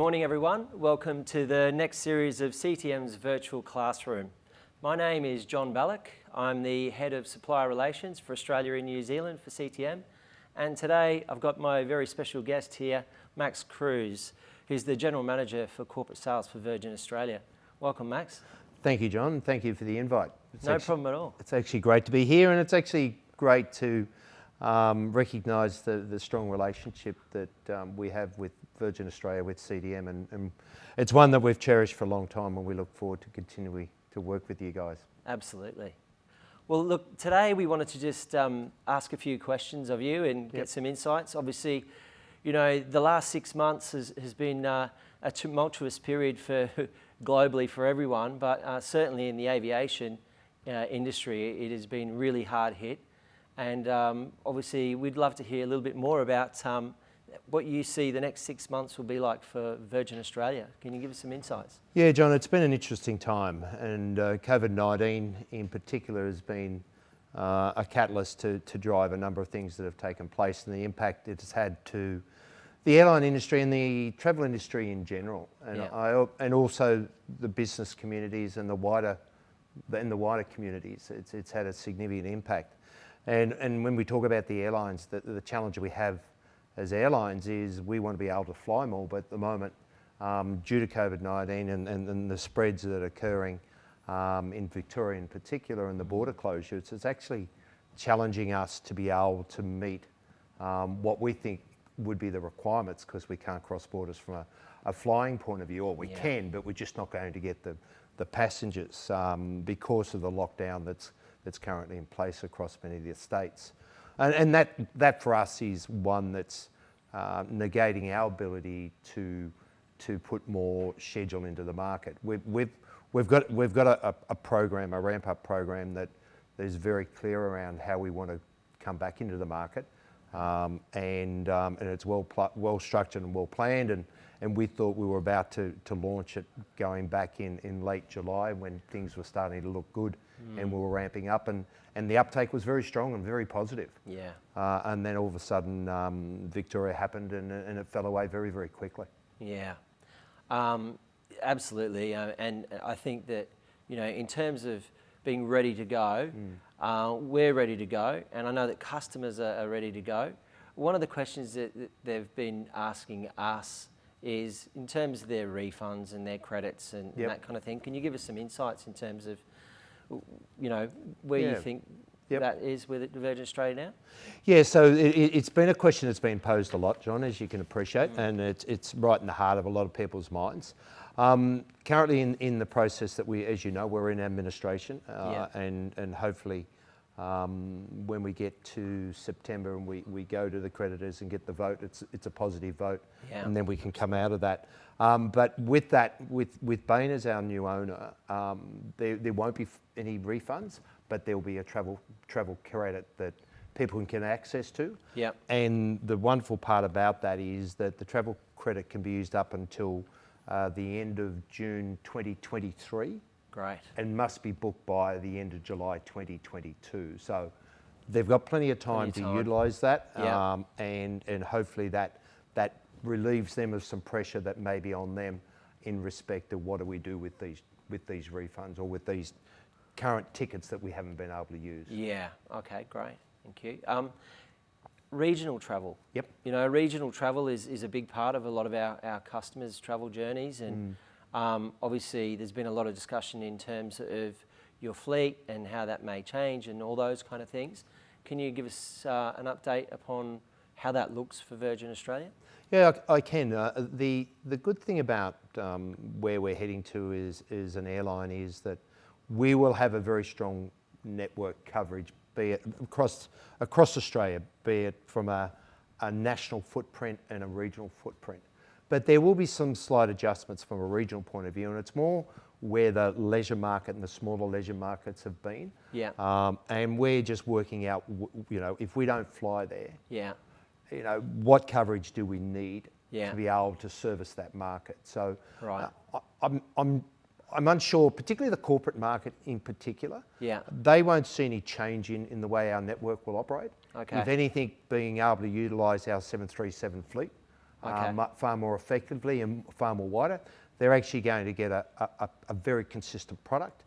morning everyone. Welcome to the next series of CTM's virtual classroom. My name is John Balloch. I'm the Head of Supplier Relations for Australia and New Zealand for CTM. And today I've got my very special guest here, Max Kruse, who's the General Manager for Corporate Sales for Virgin Australia. Welcome, Max. Thank you, John. Thank you for the invite. No problem at all. It's actually great to be here, and it's actually great to recognise the strong relationship that we have with Virgin Australia, with CTM, and it's one that we've cherished for a long time, and we look forward to continuing to work with you guys. Absolutely. Well, look, today we wanted to just ask a few questions of you and get some insights. Obviously, you know, the last 6 months has been a tumultuous period for globally for everyone, but certainly in the aviation industry, it has been really hard hit. And obviously, we'd love to hear a little bit more about what you see the next 6 months will be like for Virgin Australia. Can you give us some insights? Yeah, John, it's been an interesting time, and COVID-19 in particular has been a catalyst to drive a number of things that have taken place and the impact it has had to the airline industry and the travel industry in general, and and also the business communities and the wider communities. It's had a significant impact. And when we talk about the airlines, the challenge we have as airlines is we want to be able to fly more, but at the moment, due to COVID-19 and the spreads that are occurring in Victoria in particular and the border closures, it's actually challenging us to be able to meet what we think would be the requirements, because we can't cross borders from a flying point of view, or we can, but we're just not going to get the passengers because of the lockdown that's currently in place across many of the states. And that for us is one that's negating our ability to put more schedule into the market. We've got a program, a ramp up program that is very clear around how we want to come back into the market, and it's well structured and well planned, and we thought we were about to launch it going back in late July when things were starting to look good. And we were ramping up, and the uptake was very strong and very positive. Yeah. And then all of a sudden, Victoria happened, and it fell away very, very quickly. Yeah, absolutely. And I think that, you know, in terms of being ready to go, we're ready to go, and I know that customers are ready to go. One of the questions that they've been asking us is in terms of their refunds and their credits and that kind of thing. Can you give us some insights in terms of, you know, where you think that is with Virgin Australia now? Yeah, so it's been a question that's been posed a lot, John, as you can appreciate, and it's right in the heart of a lot of people's minds. Currently in the process that we, as you know, we're in administration, and hopefully when we get to September and we go to the creditors and get the vote, it's a positive vote, and then we can come out of that. But with that, with Bain as our new owner, there won't be any refunds, but there'll be a travel credit that people can get access to. Yeah. And the wonderful part about that is that the travel credit can be used up until the end of June 2023. Great. And must be booked by the end of July 2022. So they've got plenty of time to utilise that, and hopefully that relieves them of some pressure that may be on them in respect of what do we do with these refunds or with these current tickets that we haven't been able to use. Yeah. Okay. Great. Thank you. Regional travel. Yep. You know, regional travel is a big part of a lot of our customers' travel journeys, and obviously there's been a lot of discussion in terms of your fleet and how that may change and all those kind of things. Can you give us an update upon how that looks for Virgin Australia? Yeah, I can. The good thing about where we're heading to is an airline is that we will have a very strong network coverage, be it across Australia, be it from a national footprint and a regional footprint. But there will be some slight adjustments from a regional point of view, and it's more where the leisure market and the smaller leisure markets have been. Yeah. And we're just working out, you know, if we don't fly there, you know, what coverage do we need to be able to service that market? So I'm unsure, particularly the corporate market in particular. Yeah. They won't see any change in the way our network will operate. Okay. If anything, being able to utilise our 737 fleet far more effectively and far more wider. They're actually going to get a very consistent product.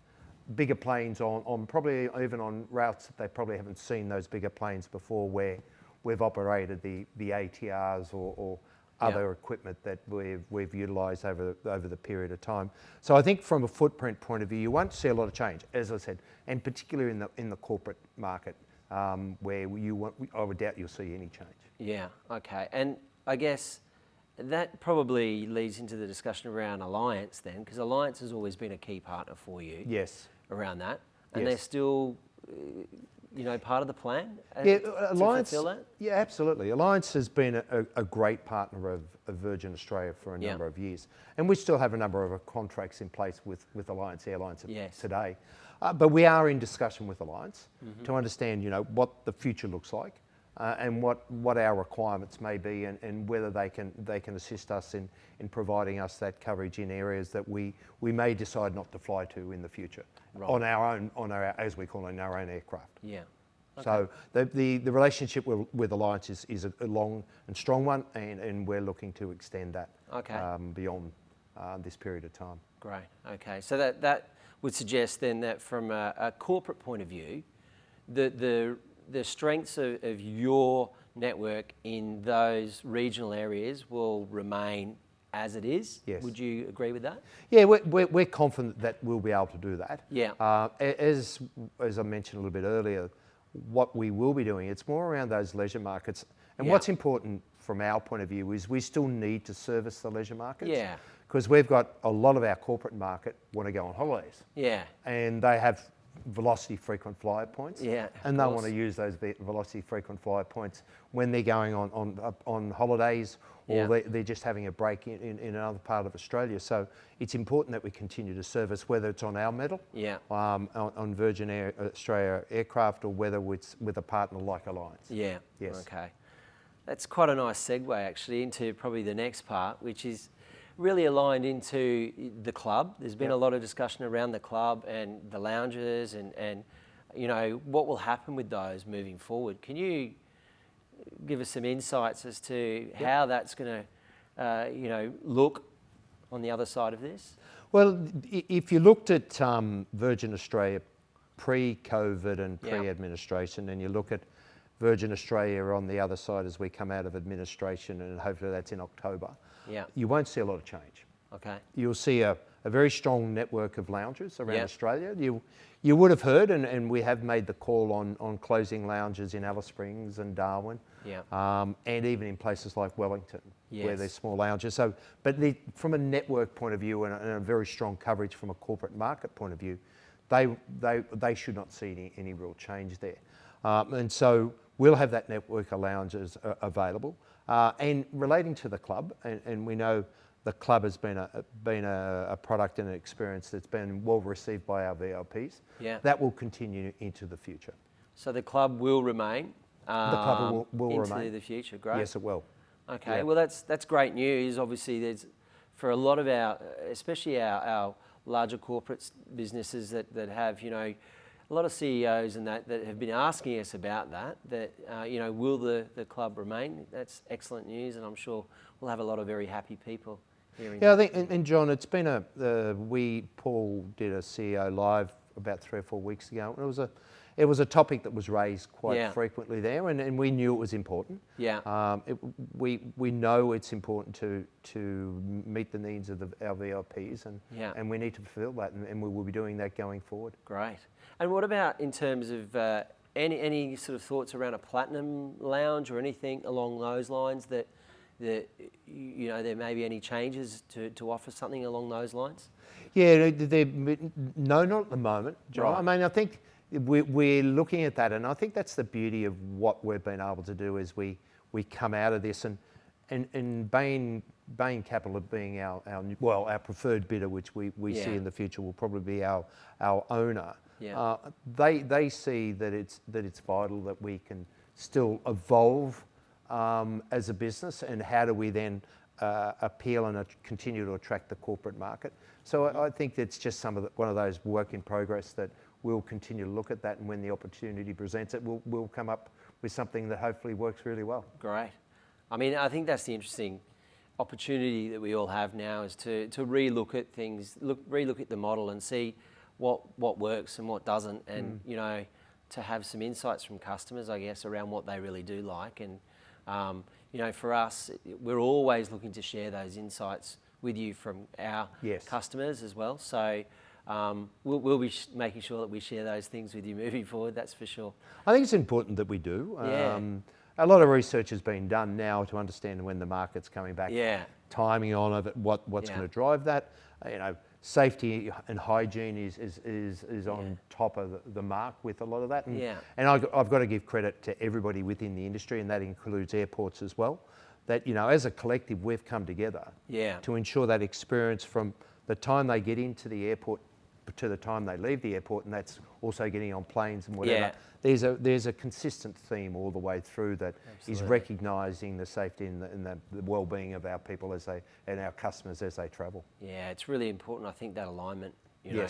Bigger planes on probably even on routes that they probably haven't seen those bigger planes before, where we've operated the ATRs or other equipment that we've utilised over the period of time. So I think from a footprint point of view, you won't see a lot of change, as I said, and particularly in the corporate market, where I would doubt you'll see any change. Yeah. Okay. And I guess that probably leads into the discussion around Alliance then, because Alliance has always been a key partner for you. Yes. Around that, and Yes. they're still, part of the plan. Alliance. To fulfill that? Yeah, absolutely. Alliance has been a great partner of Virgin Australia for a number of years, and we still have a number of contracts in place with Alliance Airlines today. But we are in discussion with Alliance to understand, what the future looks like. And what our requirements may be, and whether they can assist us in providing us that coverage in areas that we may decide not to fly to in the future, on our as we call it, our own aircraft. Yeah. Okay. So the relationship with Alliance is a long and strong one, and we're looking to extend that beyond this period of time. Great. Okay. So that would suggest then that from a corporate point of view, the strengths of your network in those regional areas will remain as it is. Yes. Would you agree with that? Yeah, we're confident that we'll be able to do that. Yeah. As I mentioned a little bit earlier, what we will be doing, it's more around those leisure markets. And what's important from our point of view is we still need to service the leisure markets. Yeah. Because we've got a lot of our corporate market want to go on holidays. Yeah. And they have velocity frequent flyer points. Yeah. And they want to use those velocity frequent flyer points when they're going on holidays, or they're just having a break in another part of Australia. So it's important that we continue to service, whether it's on our metal, on Virgin Australia aircraft, or whether it's with a partner like Alliance. Yeah. Yes. Okay. That's quite a nice segue actually into probably the next part, which is really aligned into the club. There's been a lot of discussion around the club and the lounges and what will happen with those moving forward. Can you give us some insights as to how that's going to look on the other side of this? Well, if you looked at Virgin Australia pre-COVID and pre-administration, and you look at Virgin Australia on the other side as we come out of administration, and hopefully that's in October, you won't see a lot of change. Okay. You'll see a very strong network of lounges around Australia. You would have heard, and we have made the call on closing lounges in Alice Springs and Darwin, and even in places like Wellington, where there's small lounges. So, but from a network point of view and a very strong coverage from a corporate market point of view, they should not see any real change there. And so we'll have that network of lounges available. And relating to the club, and we know the club has been a product and an experience that's been well received by our VIPs. Yeah. That will continue into the future. So the club will remain. The club will into remain into the future. Great. Yes, it will. Okay. Yeah. Well, that's great news. Obviously, there's for a lot of our, especially our larger corporate businesses that have a lot of CEOs and that have been asking us about that will the club remain? That's excellent news, and I'm sure we'll have a lot of very happy people hearing Yeah, that. I think, and John, it's been Paul did a CEO Live about 3 or 4 weeks ago, and it was a topic that was raised quite frequently there, and we knew it was important. Yeah. We know it's important to meet the needs of our VIPs, and we need to fulfil that, and we will be doing that going forward. Great. And what about in terms of any sort of thoughts around a platinum lounge or anything along those lines that there may be any changes to offer something along those lines? Yeah, no, not at the moment, John. Right. I mean, I think we're looking at that, and I think that's the beauty of what we've been able to do as we come out of this, and Bain Capital being our preferred bidder, which we see in the future will probably be our owner. Yeah. They see that it's vital that we can still evolve as a business, and how do we then appeal and continue to attract the corporate market. So I think it's just one of those work in progress that we'll continue to look at that, and when the opportunity presents it, we'll come up with something that hopefully works really well. Great. I mean, I think that's the interesting opportunity that we all have now is to relook at things, relook at the model and see what works and what doesn't, and you know, to have some insights from customers, I guess, around what they really do like. And you know, for us, we're always looking to share those insights with you from our customers as well. So we'll be making sure that we share those things with you moving forward, that's for sure. I think it's important that we do. A lot of research has been done now to understand when the market's coming back, timing on of it, what's going to drive that. You know, safety and hygiene is on top of the mark with a lot of that. And I've got to give credit to everybody within the industry, and that includes airports as well, that, you know, as a collective, we've come together to ensure that experience from the time they get into the airport to the time they leave the airport, and that's also getting on planes and whatever. There's a consistent theme all the way through that is recognising the safety and the well-being of our people and our customers as they travel. Yeah, it's really important. I think that alignment, you know,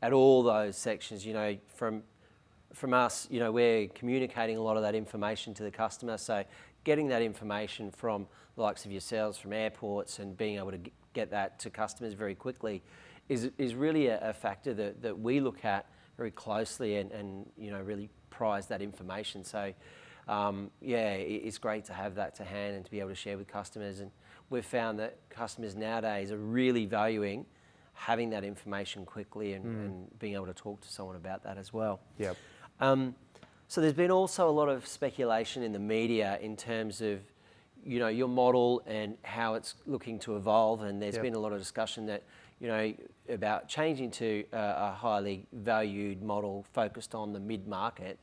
at all those sections, you know, from us, you know, we're communicating a lot of that information to the customer. So getting that information from the likes of yourselves, from airports, and being able to get that to customers very quickly is really a factor that we look at very closely and you know, really prize that information. So it's great to have that to hand and to be able to share with customers. And we've found that customers nowadays are really valuing having that information quickly and being able to talk to someone about that as well. So there's been also a lot of speculation in the media in terms of, you know, your model and how it's looking to evolve, and there's been a lot of discussion that, you know, about changing to a highly valued model focused on the mid-market.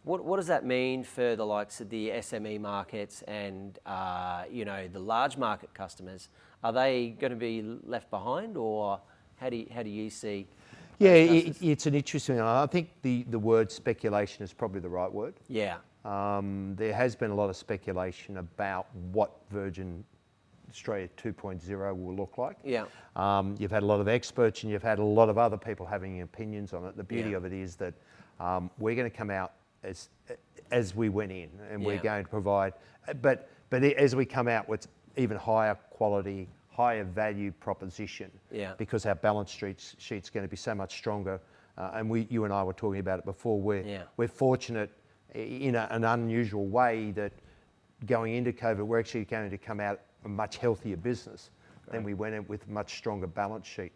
What does that mean for the likes of the SME markets and, you know, the large market customers? Are they going to be left behind, or how do you see? It's an interesting one. I think the word speculation is probably the right word. There has been a lot of speculation about what Virgin Australia 2.0 will look like. You've had a lot of experts and you've had a lot of other people having opinions on it. The beauty of it is that we're going to come out as we went in, and we're going to provide, but as we come out with even higher quality, higher value proposition, because our balance sheet's going to be so much stronger. And you and I were talking about it before. We're fortunate in an unusual way that going into COVID, we're actually going to come out a much healthier business than we went in, with a much stronger balance sheet.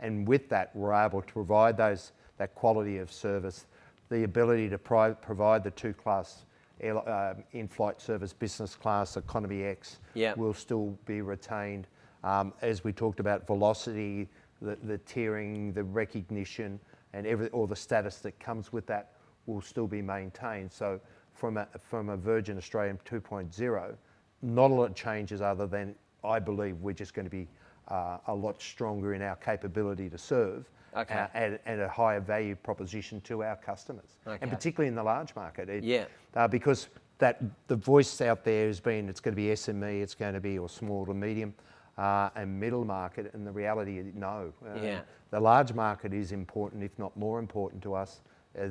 And with that, we're able to provide that quality of service, the ability to provide the two-class in-flight service, business class, economy X, will still be retained. As we talked about, velocity, the tiering, the recognition, and all the status that comes with that will still be maintained. So from a Virgin Australia 2.0, not a lot of changes, other than I believe we're just going to be a lot stronger in our capability to serve, and a higher value proposition to our customers, and particularly in the large market. Because the voice out there has been, it's going to be SME, it's going to be or small to medium and middle market, and the reality is no. The large market is important, if not more important to us.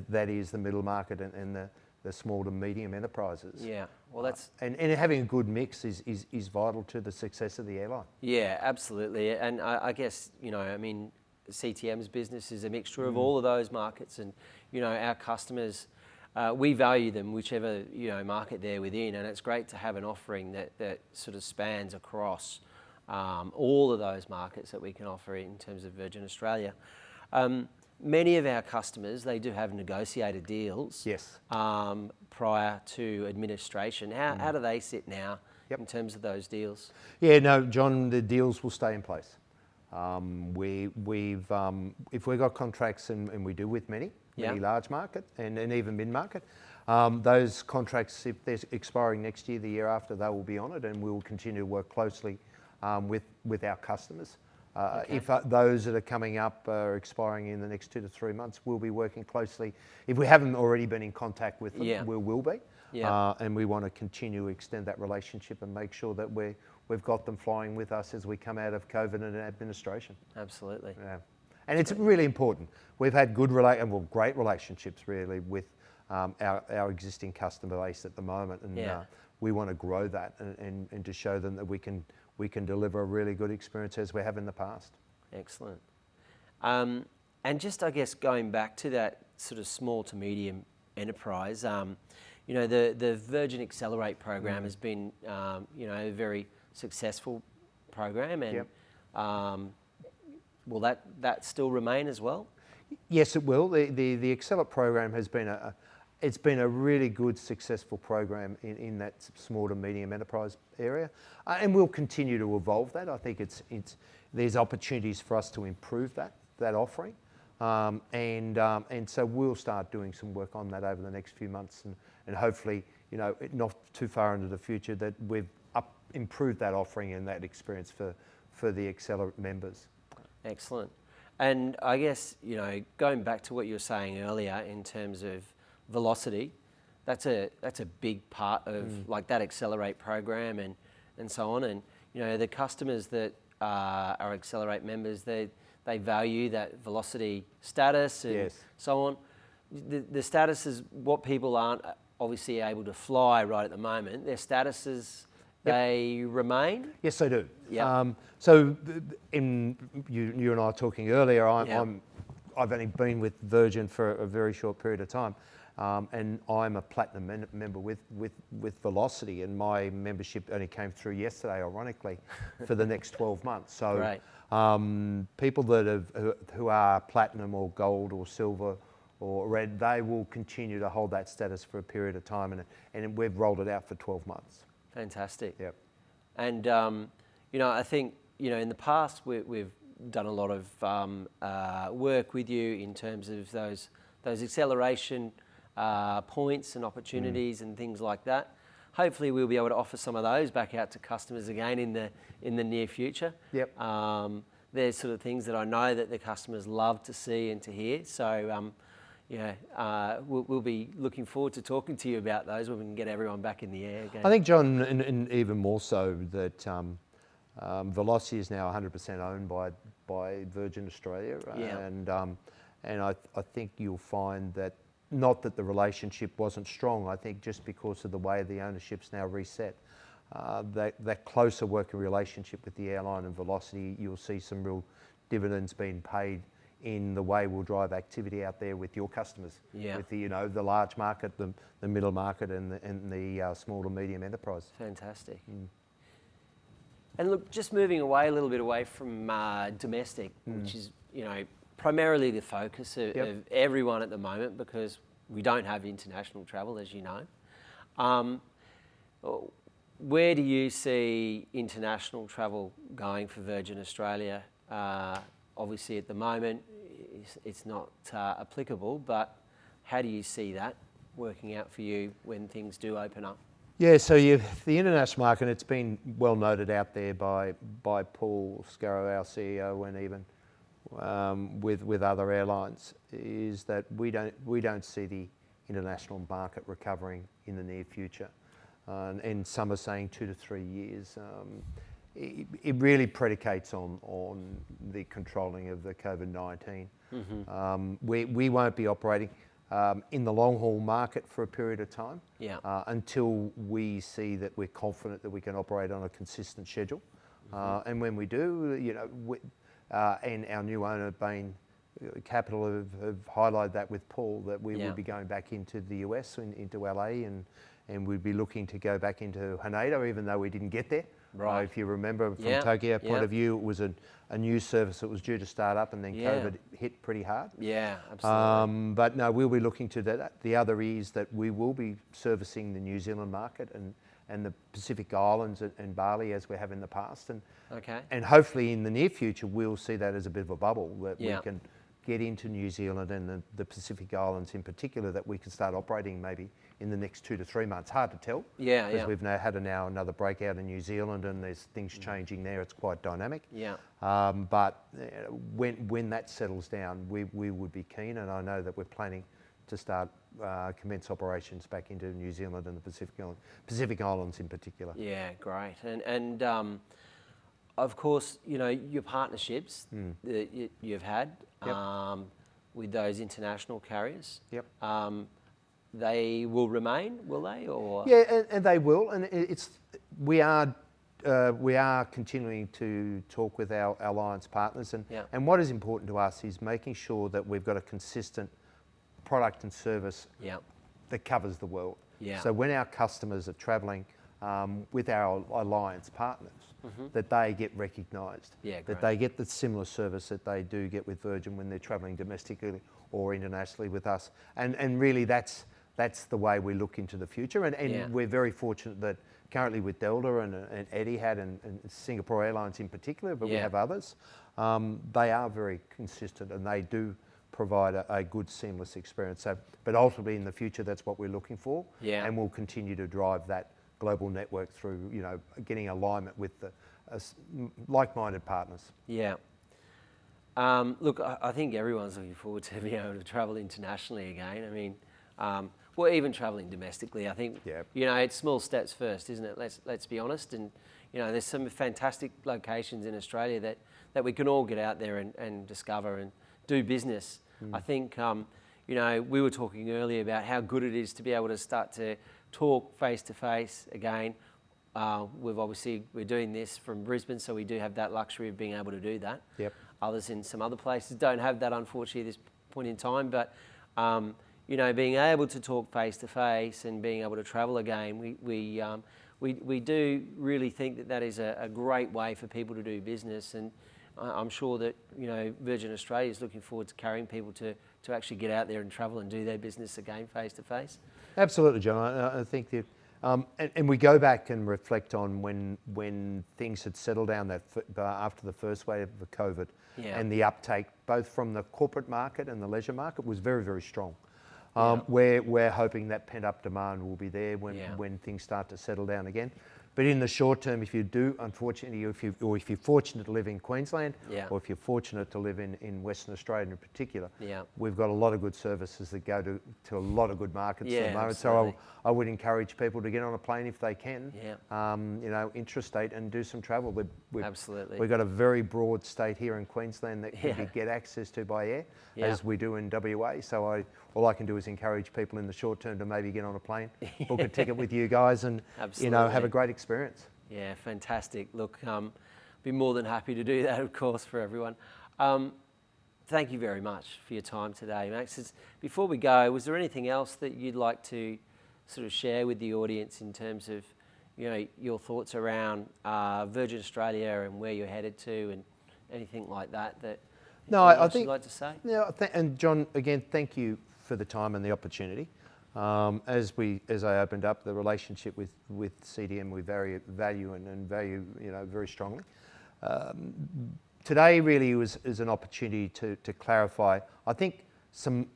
That is the middle market and the small to medium enterprises. Well, that's and having a good mix is vital to the success of the airline. Absolutely. And I guess, you know, I mean, CTM's business is a mixture of all of those markets, and, you know, our customers, we value them whichever, you know, market they're within, and it's great to have an offering that sort of spans across all of those markets that we can offer in terms of Virgin Australia. Many of our customers, they do have negotiated deals prior to administration. How do they sit now in terms of those deals? No, John, the deals will stay in place. If we've got contracts, and we do with many large market and even mid-market, those contracts, if they're expiring next year, the year after, they will be honoured, and we will continue to work closely with our customers. If those that are coming up are expiring in the next 2 to 3 months, we'll be working closely. If we haven't already been in contact with them, we will be. And we want to continue to extend that relationship and make sure that we've got them flying with us as we come out of COVID and administration. Absolutely. And it's really important. We've had great relationships really with our existing customer base at the moment, and we want to grow that and to show them that we can deliver a really good experience as we have in the past. Excellent. And just, I guess, going back to that sort of small to medium enterprise, you know, the Virgin Accelerate program has been, you know, a very successful program, and will that still remain as well? Yes, it will. The Accelerate program has been it's been a really good, successful program in that small to medium enterprise area, and we'll continue to evolve that. I think there's opportunities for us to improve that offering, and so we'll start doing some work on that over the next few months, and hopefully, you know, not too far into the future, that we've improved that offering and that experience for the Accelerate members. Excellent. And I guess, you know, going back to what you were saying earlier in terms of velocity, that's a big part of like that Accelerate program and so on. And, you know, the customers that are Accelerate members, they value that velocity status and so on. The status is what people aren't obviously able to fly right at the moment. Their statuses, they remain? Yes, they do. Yep. So you and I were talking earlier, I've only been with Virgin for a very short period of time, and I'm a platinum member with Velocity, and my membership only came through yesterday, ironically, for the next 12 months. So people who are platinum or gold or silver or red, they will continue to hold that status for a period of time, and we've rolled it out for 12 months. Fantastic. Yep. And, you know, I think, you know, in the past we've done a lot of work with you in terms of those acceleration points and opportunities and things like that. Hopefully we'll be able to offer some of those back out to customers again in the near future. Yep. There's sort of things that I know that the customers love to see and to hear. So, we'll be looking forward to talking to you about those when we can get everyone back in the air again. I think, John, and even more so, that Velocity is now 100% owned by Virgin Australia, and I think you'll find that, not that the relationship wasn't strong, I think just because of the way the ownership's now reset, that closer working relationship with the airline and Velocity, you'll see some real dividends being paid in the way we'll drive activity out there with your customers, with the the large market, the middle market, and the small to medium enterprise. Fantastic. And look, just moving away a little bit away from domestic, which is primarily the focus of everyone at the moment, because we don't have international travel, as you know. Where do you see international travel going for Virgin Australia? Obviously, at the moment, it's not applicable, but how do you see that working out for you when things do open up? Yeah, so the international market, it's been well noted out there by Paul Scarrow, our CEO, and even with other airlines, is that we don't see the international market recovering in the near future, and some are saying 2 to 3 years. It really predicates on the controlling of the COVID-19. We won't be operating in the long haul market for a period of time until we see that we're confident that we can operate on a consistent schedule. And when we do, and our new owner, Bain Capital, have highlighted that with Paul, that we will be going back into the US, into LA, and we'd be looking to go back into Haneda, even though we didn't get there. Right. If you remember, from Tokyo point of view, it was a new service that was due to start up, and then COVID hit pretty hard. Yeah, absolutely. But no, we'll be looking to that. The other is that we will be servicing the New Zealand market and the Pacific Islands and Bali, as we have in the past. And hopefully in the near future, we'll see that as a bit of a bubble, that we can get into New Zealand and the Pacific Islands in particular, that we can start operating maybe in the next 2 to 3 months. Hard to tell, because we've now had another breakout in New Zealand, and there's things changing there. It's quite dynamic. But when that settles down, we would be keen, and I know that we're planning to start commence operations back into New Zealand and the Pacific Islands in particular. Yeah, great. And of course, your partnerships that you've had with those international carriers. they will remain, will they? Or Yeah, and they will, and we are continuing to talk with our alliance partners, and what is important to us is making sure that we've got a consistent product and service that covers the world. Yeah. So when our customers are travelling with our alliance partners, that they get recognised, that they get the similar service that they do get with Virgin when they're travelling domestically or internationally with us, and really that's the way we look into the future, and we're very fortunate that currently with Delta and Etihad and Singapore Airlines in particular, but we have others, they are very consistent and they do provide a good seamless experience. So, but ultimately in the future, that's what we're looking for, and we'll continue to drive that global network through, getting alignment with the like-minded partners. Yeah. Look, I think everyone's looking forward to being able to travel internationally again. I mean, well, even travelling domestically, I think, it's small steps first, isn't it? Let's be honest. And, there's some fantastic locations in Australia that we can all get out there and discover and do business. I think, we were talking earlier about how good it is to be able to start to talk face-to-face again. We're doing this from Brisbane, so we do have that luxury of being able to do that. Yep. Others in some other places don't have that, unfortunately, at this point in time. But, being able to talk face-to-face and being able to travel again, we do really think that is a great way for people to do business. And I'm sure that, Virgin Australia is looking forward to carrying people to actually get out there and travel and do their business again face-to-face. Absolutely, John. I think that, and we go back and reflect on when things had settled down after the first wave of the COVID, and the uptake both from the corporate market and the leisure market was very, very strong. We're hoping that pent-up demand will be there when things start to settle down again. But in the short term, if you do, unfortunately, if you're fortunate to live in Queensland, or if you're fortunate to live in Western Australia in particular, we've got a lot of good services that go to a lot of good markets at the moment. Absolutely. So I would encourage people to get on a plane if they can, intrastate and do some travel. Absolutely. We've got a very broad state here in Queensland that you get access to by air, as we do in WA. So all I can do is encourage people in the short term to maybe get on a plane, book a ticket with you guys, and have a great experience. Yeah, fantastic. Look, be more than happy to do that, of course, for everyone. Thank you very much for your time today, Max. Before we go, was there anything else that you'd like to sort of share with the audience in terms of, your thoughts around Virgin Australia and where you're headed to, and anything like that I think you'd like to say? Yeah, and John, again, thank you for the time and the opportunity. As I opened up the relationship with CTM, we value and value very strongly. Today really is an opportunity to clarify, I think, some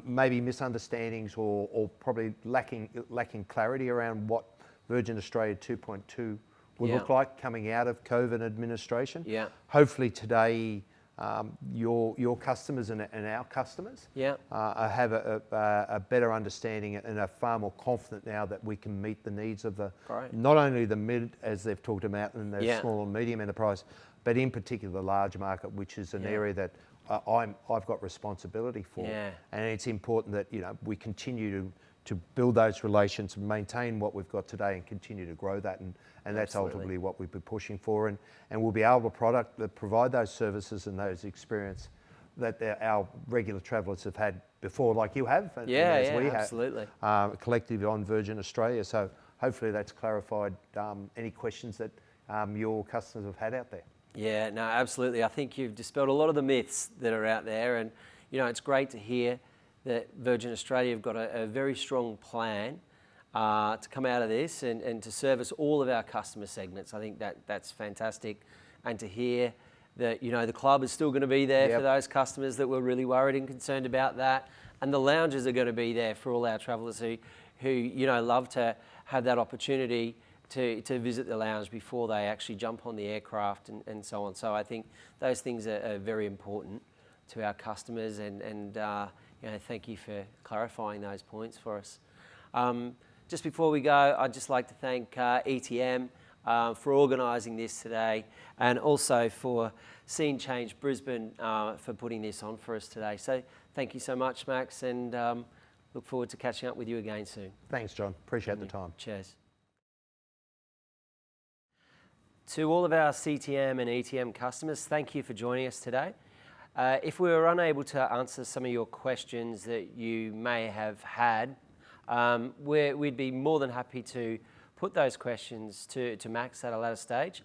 maybe misunderstandings or probably lacking clarity around what Virgin Australia 2.2 will look like coming out of COVID administration. Hopefully today, your customers and our customers have a better understanding and are far more confident now that we can meet the needs of not only the mid, as they've talked about, and the small and medium enterprise, but in particular the large market, which is an area that I've got responsibility for. And it's important that we continue to build those relations and maintain what we've got today and continue to grow that, and that's ultimately what we've been pushing for, and we'll be able to provide those services and those experience that our regular travellers have had before, like you have, and as we have collectively on Virgin Australia. So hopefully that's clarified any questions that your customers have had out there. Yeah, no, absolutely. I think you've dispelled a lot of the myths that are out there, and it's great to hear that Virgin Australia have got a very strong plan to come out of this and to service all of our customer segments. I think that's fantastic, and to hear that the club is still going to be there for those customers that were really worried and concerned about that, and the lounges are going to be there for all our travellers who love to have that opportunity to visit the lounge before they actually jump on the aircraft and so on. So I think those things are very important to our customers, and thank you for clarifying those points for us. Just before we go, I'd just like to thank ETM for organising this today, and also for Scene Change Brisbane for putting this on for us today. So thank you so much, Max, and look forward to catching up with you again soon. Thanks, John. Appreciate the time. Cheers. To all of our CTM and ETM customers, thank you for joining us today. If we were unable to answer some of your questions that you may have had, we'd be more than happy to put those questions to Max at a later stage.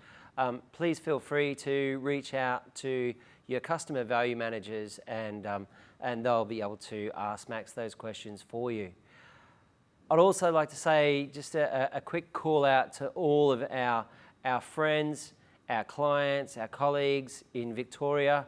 Please feel free to reach out to your customer value managers and they'll be able to ask Max those questions for you. I'd also like to say just a quick call out to all of our friends, our clients, our colleagues in Victoria.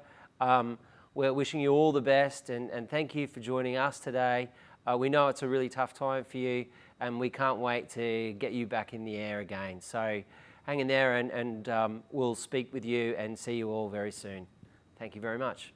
We're wishing you all the best and thank you for joining us today. We know it's a really tough time for you and we can't wait to get you back in the air again. So hang in there and we'll speak with you and see you all very soon. Thank you very much.